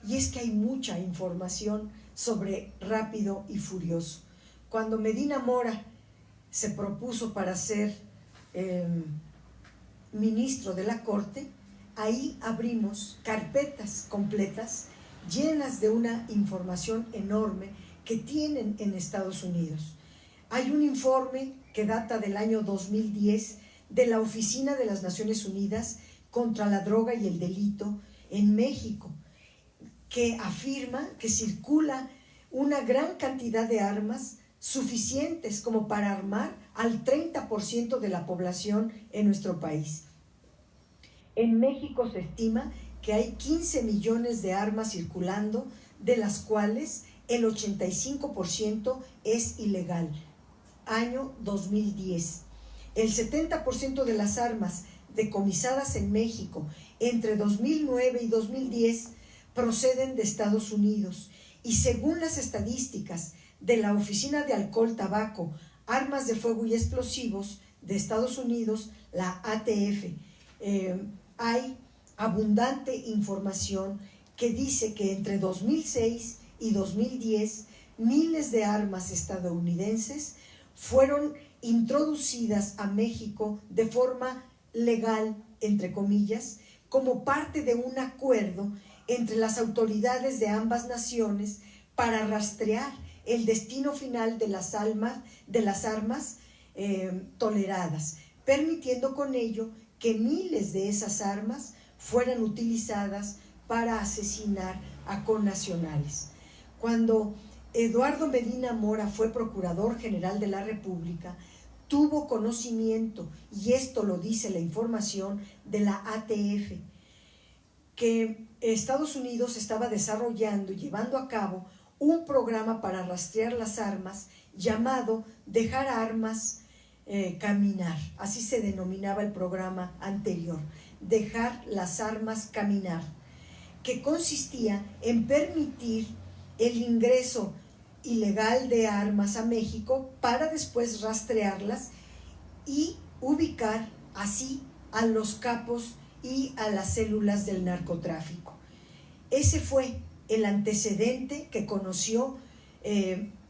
y es que hay mucha información sobre Rápido y Furioso. Cuando Medina Mora se propuso para ser ministro de la Corte, ahí abrimos carpetas completas llenas de una información enorme que tienen en Estados Unidos. Hay un informe que data del año 2010 de la Oficina de las Naciones Unidas contra la Droga y el Delito en México, que afirma que circula una gran cantidad de armas suficientes como para armar al 30% de la población en nuestro país. En México se estima que hay 15 millones de armas circulando, de las cuales el 85% es ilegal. Año 2010. El 70% de las armas decomisadas en México entre 2009 y 2010 proceden de Estados Unidos, y según las estadísticas de la Oficina de Alcohol, Tabaco, Armas de Fuego y Explosivos de Estados Unidos, la ATF, hay abundante información que dice que entre 2006 y 2010 miles de armas estadounidenses fueron introducidas a México de forma legal, entre comillas, como parte de un acuerdo entre las autoridades de ambas naciones para rastrear el destino final de las armas toleradas, permitiendo con ello que miles de esas armas fueran utilizadas para asesinar a connacionales. Cuando Eduardo Medina Mora fue Procurador General de la República, tuvo conocimiento, y esto lo dice la información de la ATF, que Estados Unidos estaba desarrollando y llevando a cabo un programa para rastrear las armas llamado Dejar Armas Caminar. Así se denominaba el programa anterior, Dejar las Armas Caminar, que consistía en permitir el ingreso ilegal de armas a México para después rastrearlas y ubicar así a los capos y a las células del narcotráfico. Ese fue el antecedente que conoció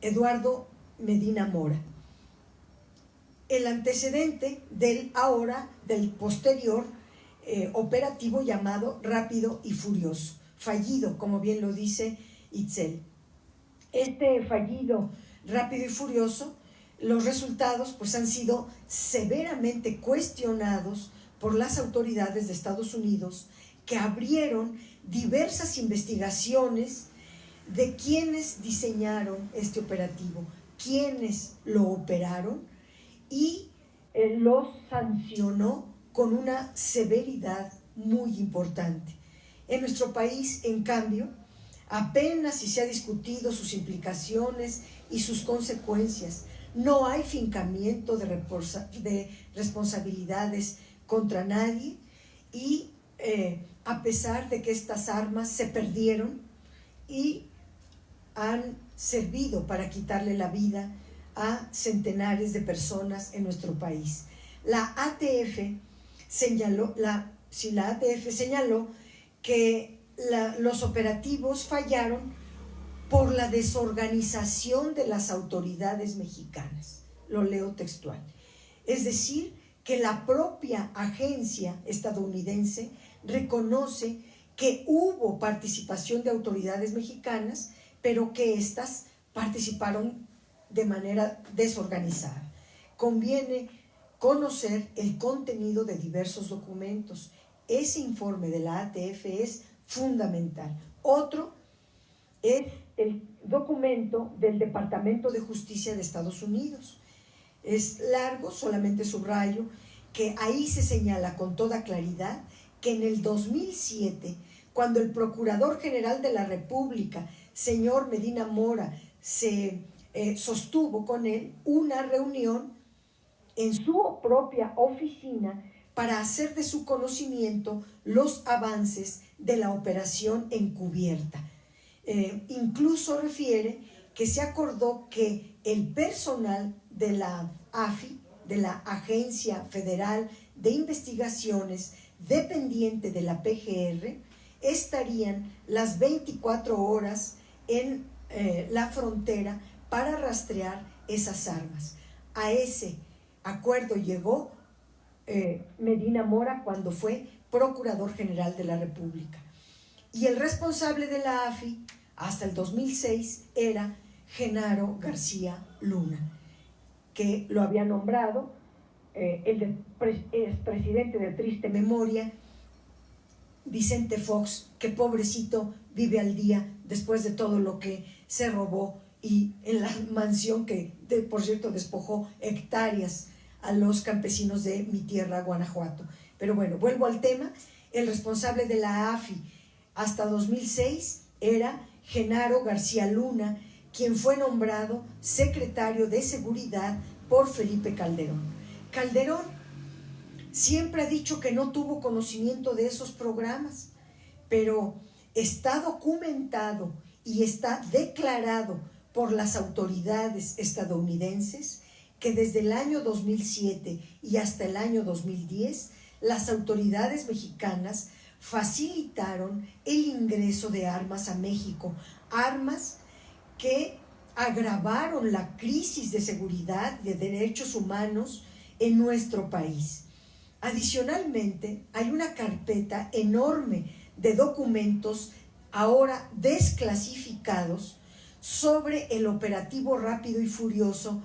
Eduardo Medina Mora. El antecedente del posterior operativo llamado Rápido y Furioso, fallido, como bien lo dice Itzel. Este fallido Rápido y Furioso, los resultados pues han sido severamente cuestionados por las autoridades de Estados Unidos, que abrieron diversas investigaciones de quiénes diseñaron este operativo, quiénes lo operaron, y los sancionó con una severidad muy importante. En nuestro país, en cambio, apenas si se ha discutido sus implicaciones y sus consecuencias. No hay fincamiento de responsabilidades contra nadie, y a pesar de que estas armas se perdieron y han servido para quitarle la vida a centenares de personas en nuestro país. La ATF señaló que los operativos fallaron por la desorganización de las autoridades mexicanas. Lo leo textual. Es decir, que la propia agencia estadounidense reconoce que hubo participación de autoridades mexicanas, pero que éstas participaron de manera desorganizada. Conviene conocer el contenido de diversos documentos. Ese informe de la ATF es fundamental. Otro es el documento del Departamento de Justicia de Estados Unidos. Es largo, solamente subrayo que ahí se señala con toda claridad que en el 2007, cuando el Procurador General de la República, señor Medina Mora, se sostuvo con él una reunión en su propia oficina para hacer de su conocimiento los avances de la operación encubierta. Incluso refiere que se acordó que el personal de la AFI, de la Agencia Federal de Investigaciones dependiente de la PGR, estarían las 24 horas en la frontera para rastrear esas armas. A ese acuerdo llegó Medina Mora cuando fue Procurador General de la República. Y el responsable de la AFI hasta el 2006 era Genaro García Luna, que lo había nombrado el expresidente de triste memoria, Vicente Fox, que pobrecito vive al día después de todo lo que se robó y en la mansión que, por cierto, despojó hectáreas a los campesinos de mi tierra, Guanajuato. Pero bueno, vuelvo al tema. El responsable de la AFI hasta 2006 era Genaro García Luna, quien fue nombrado secretario de Seguridad por Felipe Calderón. Calderón siempre ha dicho que no tuvo conocimiento de esos programas, pero está documentado y está declarado por las autoridades estadounidenses que desde el año 2007 y hasta el año 2010 las autoridades mexicanas facilitaron el ingreso de armas a México, armas que agravaron la crisis de seguridad y de derechos humanos en nuestro país. Adicionalmente, hay una carpeta enorme de documentos ahora desclasificados sobre el operativo Rápido y Furioso,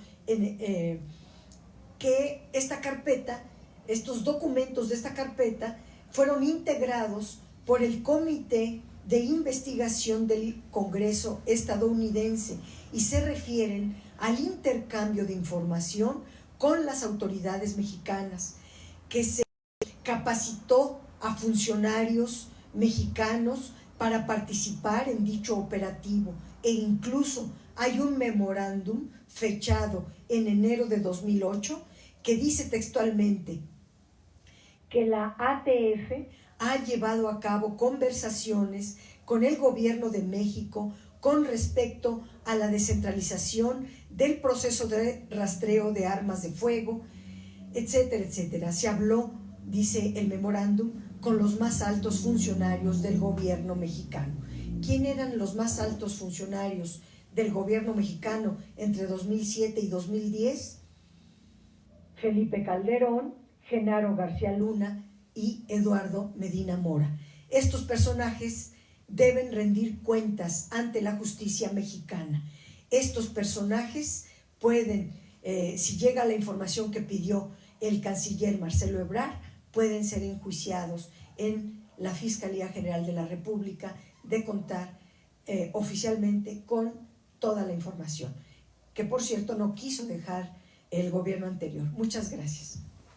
que esta carpeta, estos documentos de esta carpeta fueron integrados por el Comité de Investigación del Congreso estadounidense y se refieren al intercambio de información con las autoridades mexicanas, que se capacitó a funcionarios mexicanos para participar en dicho operativo, e incluso hay un memorándum fechado en enero de 2008 que dice textualmente que la ATF ha llevado a cabo conversaciones con el gobierno de México con respecto a la descentralización del proceso de rastreo de armas de fuego, etcétera, etcétera. Se habló, dice el memorándum, con los más altos funcionarios del gobierno mexicano. ¿Quién eran los más altos funcionarios del gobierno mexicano entre 2007 y 2010? Felipe Calderón, Genaro García Luna y Eduardo Medina Mora. Estos personajes deben rendir cuentas ante la justicia mexicana. Estos personajes pueden, si llega la información que pidió el canciller Marcelo Ebrard, pueden ser enjuiciados en la Fiscalía General de la República de contar oficialmente con toda la información, que por cierto no quiso dejar el gobierno anterior. Muchas gracias.